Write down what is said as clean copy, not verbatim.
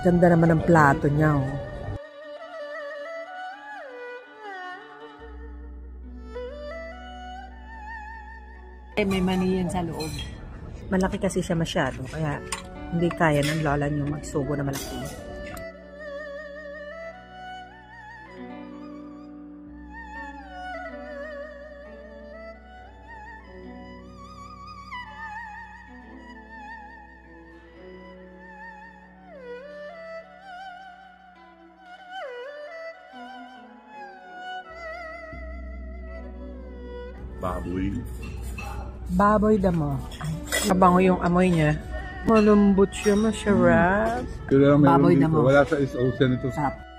Ganda naman ang plato niya, oh. May mani yan sa loob. Malaki kasi siya masyado, kaya hindi kaya ng lola niyo magsubo na malaki. Baboy. Baboy damo. Kabango yung amoy niya. Malambot siya, masarap. Pero Baboy damo. Wala sa is-ocean ito. Sarap.